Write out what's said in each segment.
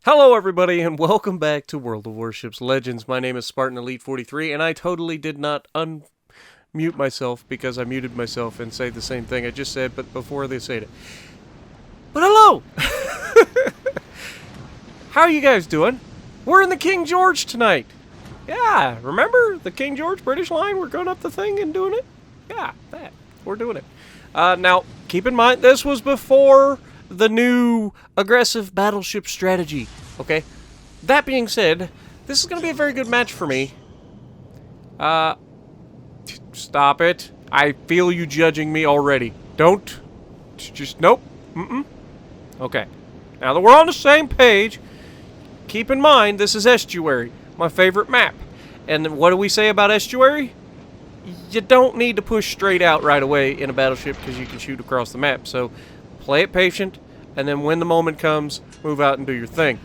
Hello everybody and welcome back to World of Warships Legends. My name is Spartan Elite 43 and I totally did not unmute myself because I muted myself and say the same thing I just said but before they said it. But hello! How are you guys doing? We're in the King George tonight. Yeah, remember the King George British line? We're going up the thing and doing it? Yeah, that. We're doing it. Now, keep in mind this was before the new aggressive battleship strategy, okay? That being said, this is going to be a very good match for me. Stop it. I feel you judging me already. Don't. Just, nope. Okay. Now that we're on the same page, keep in mind this is Estuary, my favorite map. And what do we say about Estuary? You don't need to push straight out right away in a battleship because you can shoot across the map. So play it patient, and then when the moment comes, move out and do your thing.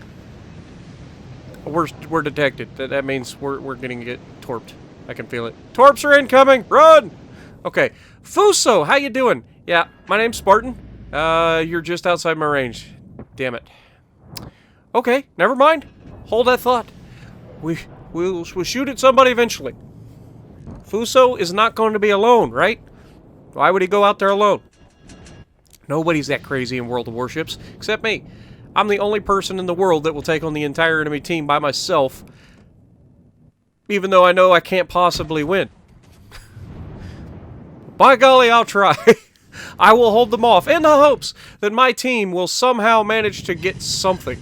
We're detected. That means we're going to get torped. I can feel it. Torps are incoming! Run! Okay. Fuso, how you doing? Yeah, my name's Spartan. You're just outside my range. Damn it. Okay, never mind. Hold that thought. We'll shoot at somebody eventually. Fuso is not going to be alone, right? Why would he go out there alone? Nobody's that crazy in World of Warships, except me. I'm the only person in the world that will take on the entire enemy team by myself, even though I know I can't possibly win. By golly, I'll try. I will hold them off in the hopes that my team will somehow manage to get something.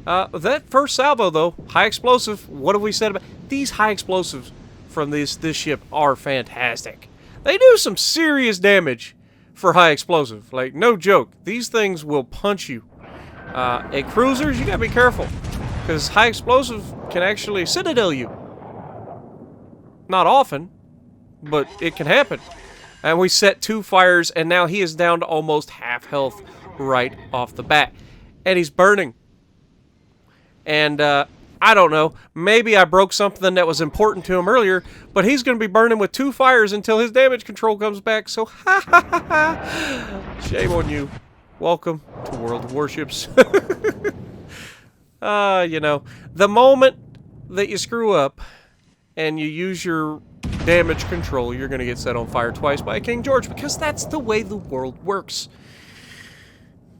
That first salvo, though, high explosive, what have we said about... These high explosives from this ship are fantastic. They do some serious damage for high explosive. Like, no joke. These things will punch you. At cruisers, you gotta be careful, because high explosive can actually citadel you. Not often, but it can happen. And we set 2 fires, and now he is down to almost half health right off the bat. And he's burning. And, I don't know, maybe I broke something that was important to him earlier, but he's going to be burning with 2 fires until his damage control comes back, so ha ha ha ha! Shame on you. Welcome to World of Warships. You know, the moment that you screw up and you use your damage control, you're going to get set on fire twice by King George, because that's the way the world works.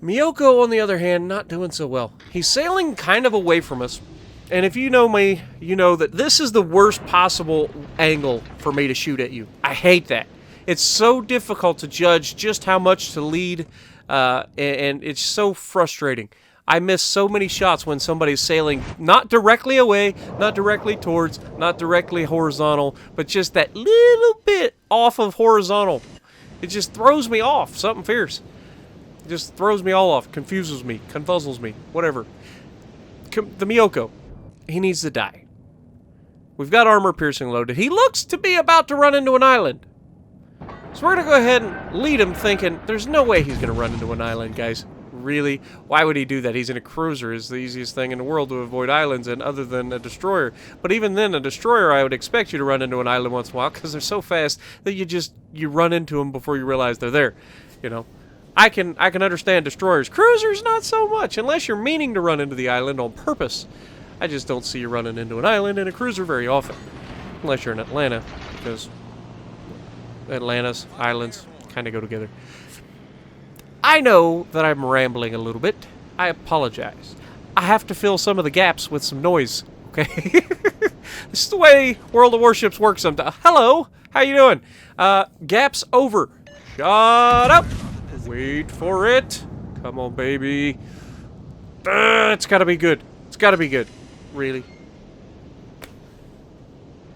Miyoko, on the other hand, not doing so well. He's sailing kind of away from us. And if you know me, you know that this is the worst possible angle for me to shoot at you. I hate that. It's so difficult to judge just how much to lead, and it's so frustrating. I miss so many shots when somebody's sailing not directly away, not directly towards, not directly horizontal, but just that little bit off of horizontal. It just throws me off, something fierce. It just throws me all off, confuses me, confuzzles me, whatever. The Miyoko. He needs to die. We've got armor piercing loaded. He looks to be about to run into an island. So we're going to go ahead and lead him thinking, there's no way he's going to run into an island, guys. Really? Why would he do that? He's in a cruiser. It's the easiest thing in the world to avoid islands, and other than a destroyer. But even then, a destroyer, I would expect you to run into an island once in a while, because they're so fast that you run into them before you realize they're there. You know? I can understand destroyers. Cruisers, not so much, unless you're meaning to run into the island on purpose. I just don't see you running into an island in a cruiser very often. Unless you're in Atlanta, because Atlanta's islands kind of go together. I know that I'm rambling a little bit. I apologize. I have to fill some of the gaps with some noise, okay? This is the way World of Warships works sometimes. Hello! How you doing? Gaps over. Shut up! Wait for it. Come on, baby. It's gotta be good. It's gotta be good. Really?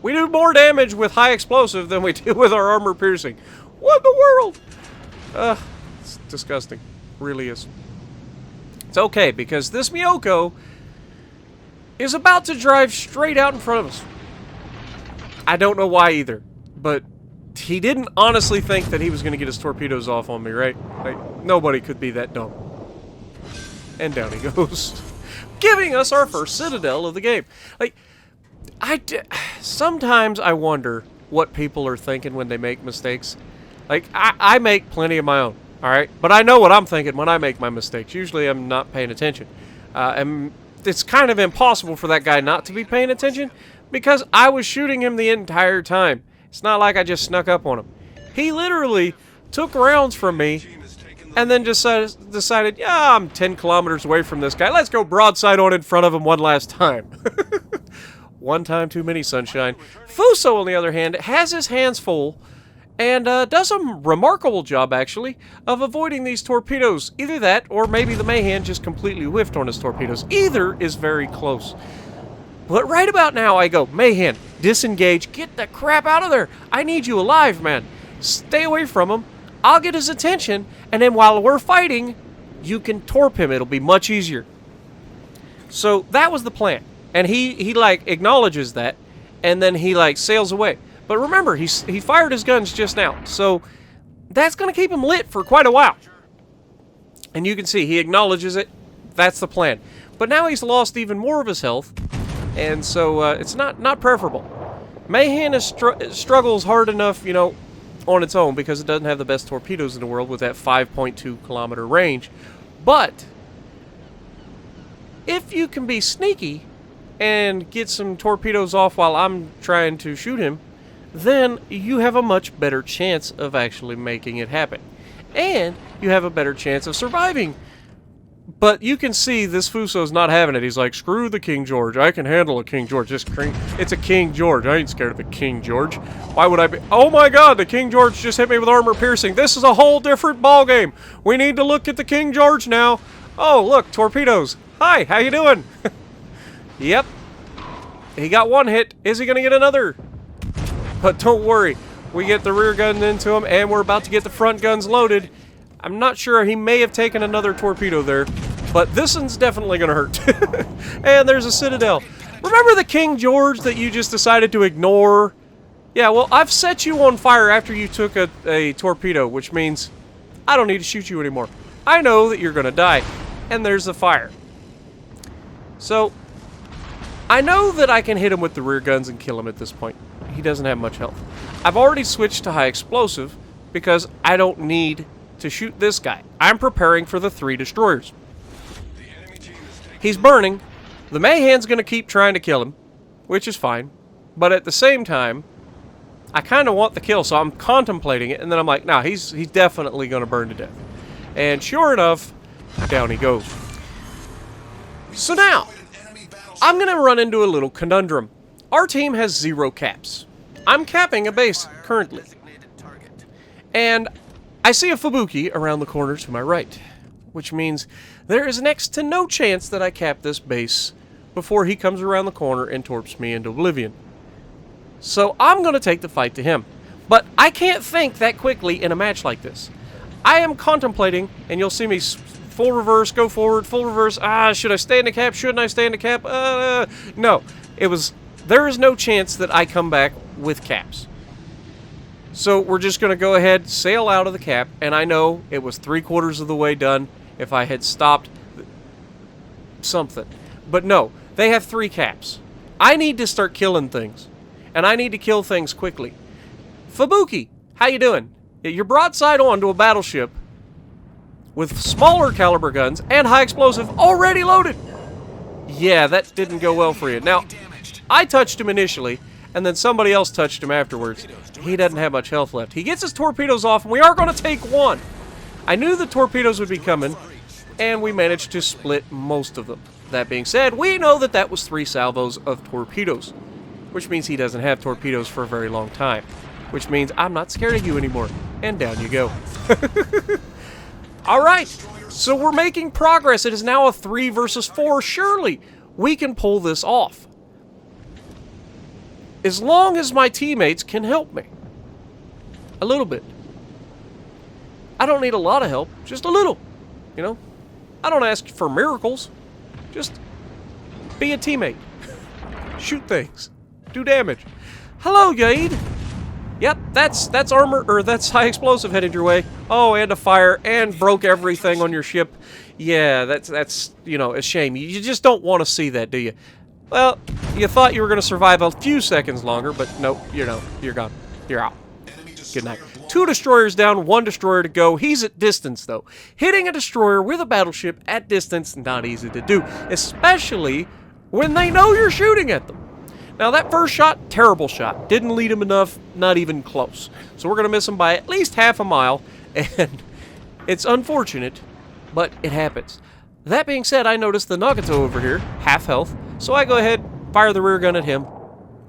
We do more damage with high explosive than we do with our armor piercing. What in the world? It's disgusting. Really is. It's okay, because this Miyoko is about to drive straight out in front of us. I don't know why either, but he didn't honestly think that he was going to get his torpedoes off on me, right? Like, nobody could be that dumb. And down he goes. Giving us our first citadel of the game. Like, sometimes I wonder what people are thinking when they make mistakes. Like, I make plenty of my own, alright? But I know what I'm thinking when I make my mistakes. Usually I'm not paying attention. And it's kind of impossible for that guy not to be paying attention because I was shooting him the entire time. It's not like I just snuck up on him. He literally took rounds from me and then decided, yeah, I'm 10 kilometers away from this guy. Let's go broadside on in front of him one last time. One time too many, sunshine. Fuso, on the other hand, has his hands full and does a remarkable job, actually, of avoiding these torpedoes. Either that, or maybe the Mayhan just completely whiffed on his torpedoes. Either is very close. But right about now, I go, Mayhan, disengage, get the crap out of there. I need you alive, man. Stay away from him. I'll get his attention, and then while we're fighting, you can torp him. It'll be much easier. So that was the plan. And he like, acknowledges that, and then he, like, sails away. But remember, he fired his guns just now, so that's going to keep him lit for quite a while. And you can see, he acknowledges it. That's the plan. But now he's lost even more of his health, and so it's not preferable. Mayhan struggles hard enough, you know, on its own, because it doesn't have the best torpedoes in the world with that 5.2 kilometer range. But if you can be sneaky and get some torpedoes off while I'm trying to shoot him, then you have a much better chance of actually making it happen. And you have a better chance of surviving. But you can see this Fuso's not having it. He's like, screw the King George. I can handle a King George. It's a King George. I ain't scared of a King George. Why would I be? Oh my god, the King George just hit me with armor piercing. This is a whole different ballgame. We need to look at the King George now. Oh, look, torpedoes. Hi, how you doing? Yep. He got one hit. Is he going to get another? But don't worry. We get the rear gun into him, and we're about to get the front guns loaded. I'm not sure. He may have taken another torpedo there, but this one's definitely going to hurt. And there's a Citadel. Remember the King George that you just decided to ignore? Yeah, well, I've set you on fire after you took a torpedo, which means I don't need to shoot you anymore. I know that you're going to die. And there's the fire. So, I know that I can hit him with the rear guns and kill him at this point. He doesn't have much health. I've already switched to high explosive because I don't need to shoot this guy. I'm preparing for the 3 destroyers. He's burning. The Mayhan's going to keep trying to kill him, which is fine. But at the same time, I kind of want the kill, so I'm contemplating it, and then I'm like, nah, he's definitely going to burn to death. And sure enough, down he goes. So now, I'm going to run into a little conundrum. Our team has 0 caps. I'm capping a base currently. And I see a Fubuki around the corner to my right, which means there is next to no chance that I cap this base before he comes around the corner and torps me into oblivion. So I'm going to take the fight to him. But I can't think that quickly in a match like this. I am contemplating, and you'll see me full reverse, go forward, full reverse. Should I stay in the cap? Shouldn't I stay in the cap? No. There is no chance that I come back with caps. So we're just going to go ahead, sail out of the cap, and I know it was 3/4 of the way done if I had stopped something. But no, they have 3 caps. I need to start killing things, and I need to kill things quickly. Fubuki, how you doing? You're broadside on to a battleship with smaller caliber guns and high explosive already loaded. Yeah, that didn't go well for you. Now, I touched him initially, and then somebody else touched him afterwards. He doesn't have much health left. He gets his torpedoes off, and we are going to take one. I knew the torpedoes would be coming, and we managed to split most of them. That being said, we know that that was 3 salvos of torpedoes, which means he doesn't have torpedoes for a very long time, which means I'm not scared of you anymore. And down you go. All right, so we're making progress. It is now a 3 versus 4. Surely we can pull this off. As long as my teammates can help me. A little bit. I don't need a lot of help, just a little. You know? I don't ask for miracles. Just be a teammate. Shoot things. Do damage. Hello, Yade. Yep, that's armor, or that's high explosive headed your way. Oh, and a fire, and broke everything on your ship. Yeah, that's you know, a shame. You just don't want to see that, do you? Well, you thought you were going to survive a few seconds longer, but nope, you know, you're gone. You're out. Good night. 2 destroyers down, 1 destroyer to go. He's at distance, though. Hitting a destroyer with a battleship at distance, not easy to do, especially when they know you're shooting at them. Now, that first shot, terrible shot. Didn't lead him enough, not even close. So we're going to miss him by at least half a mile, and it's unfortunate, but it happens. That being said, I noticed the Nagato over here, half health, so I go ahead, fire the rear gun at him,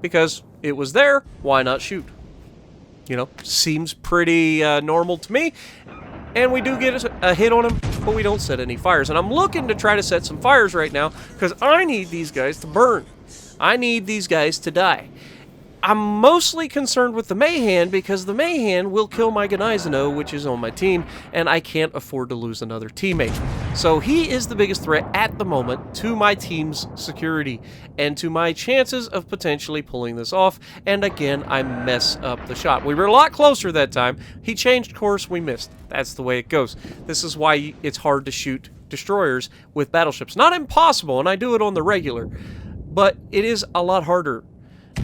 because it was there, why not shoot? You know, seems pretty normal to me. And we do get a hit on him, but we don't set any fires. And I'm looking to try to set some fires right now, because I need these guys to burn. I need these guys to die. I'm mostly concerned with the Mayhan, because the Mayhan will kill my Gneisenau, which is on my team, and I can't afford to lose another teammate. So he is the biggest threat at the moment to my team's security, and to my chances of potentially pulling this off, and again, I mess up the shot. We were a lot closer that time. He changed course, we missed. That's the way it goes. This is why it's hard to shoot destroyers with battleships. Not impossible, and I do it on the regular, but it is a lot harder.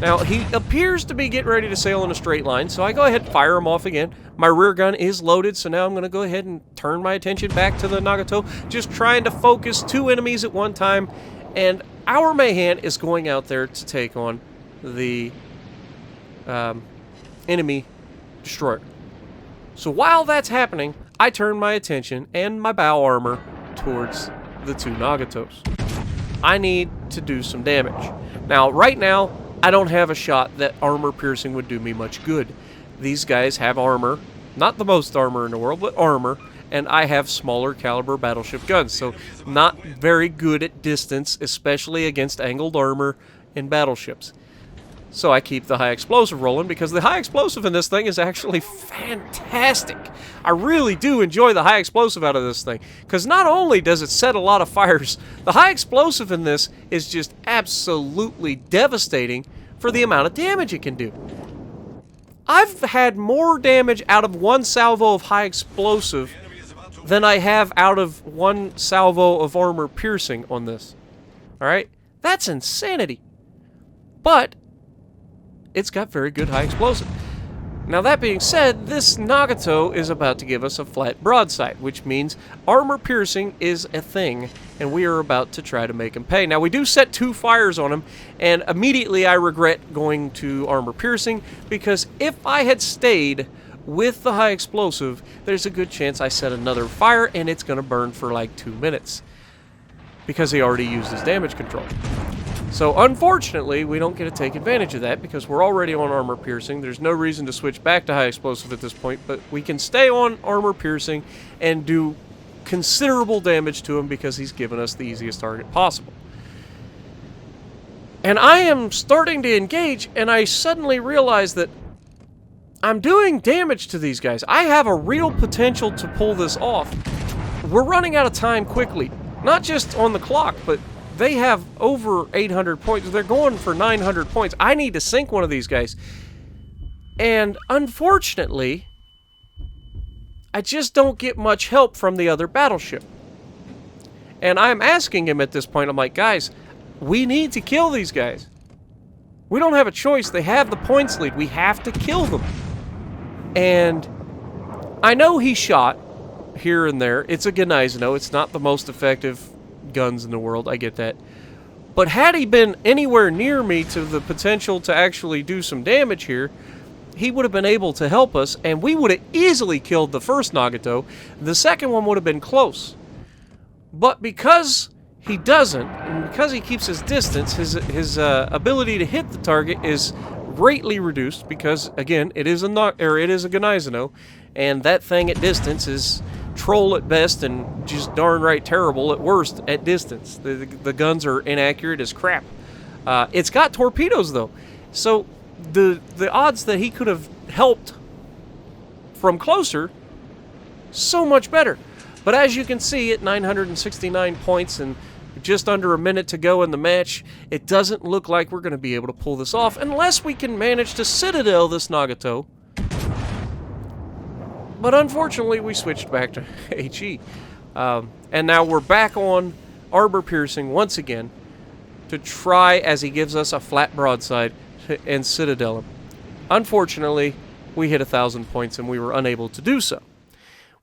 Now, he appears to be getting ready to sail in a straight line, so I go ahead and fire him off again. My rear gun is loaded, so now I'm going to go ahead and turn my attention back to the Nagato, just trying to focus 2 enemies at one time, and our Mayhan is going out there to take on the enemy destroyer. So while that's happening, I turn my attention and my bow armor towards the 2 Nagatos. I need to do some damage. Now, right now, I don't have a shot that armor piercing would do me much good. These guys have armor, not the most armor in the world, but armor, and I have smaller caliber battleship guns, so not very good at distance, especially against angled armor in battleships. So I keep the high explosive rolling, because the high explosive in this thing is actually fantastic. I really do enjoy the high explosive out of this thing, because not only does it set a lot of fires, the high explosive in this is just absolutely devastating for the amount of damage it can do. I've had more damage out of 1 salvo of high explosive than I have out of 1 salvo of armor piercing on this. Alright? That's insanity. But it's got very good high explosive. Now, that being said, this Nagato is about to give us a flat broadside, which means armor piercing is a thing, and we are about to try to make him pay. Now, we do set 2 fires on him, and immediately I regret going to armor piercing, because if I had stayed with the high explosive, there's a good chance I set another fire, and it's going to burn for like 2 minutes, because he already used his damage control. So, unfortunately, we don't get to take advantage of that, because we're already on armor piercing. There's no reason to switch back to high explosive at this point, but we can stay on armor piercing and do considerable damage to him, because he's given us the easiest target possible. And I am starting to engage, and I suddenly realize that I'm doing damage to these guys. I have a real potential to pull this off. We're running out of time quickly, not just on the clock, but they have over 800 points. They're going for 900 points. I need to sink one of these guys. And unfortunately, I just don't get much help from the other battleship. And I'm asking him at this point, I'm like, guys, we need to kill these guys. We don't have a choice. They have the points lead. We have to kill them. And I know he shot here and there. It's a Gneisenau. It's not the most effective guns in the world, I get that. But had he been anywhere near me to the potential to actually do some damage here, he would have been able to help us, and we would have easily killed the first Nagato. The second one would have been close. But because he doesn't, and because he keeps his distance, his ability to hit the target is greatly reduced, because again, it is a Gneisenau, and that thing at distance is troll at best and just darn right terrible at worst at distance. The guns are inaccurate as crap. It's got torpedoes though, so the odds that he could have helped from closer, so much better. But as you can see, at 969 points and just under a minute to go in the match, it doesn't look like we're going to be able to pull this off unless we can manage to citadel this Nagato. But unfortunately, we switched back to HE. And now we're back on armor piercing once again to try, as he gives us a flat broadside, and citadel him. Unfortunately, we hit 1,000 points and we were unable to do so.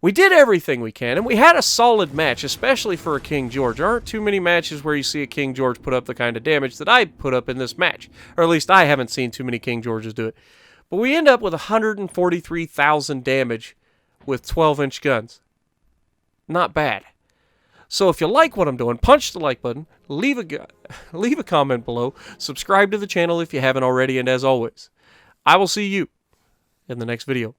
We did everything we can, and we had a solid match, especially for a King George. There aren't too many matches where you see a King George put up the kind of damage that I put up in this match. Or at least I haven't seen too many King Georges do it. But we end up with 143,000 damage with 12-inch guns. Not bad. So if you like what I'm doing, punch the like button, leave a comment below, subscribe to the channel if you haven't already, and as always, I will see you in the next video.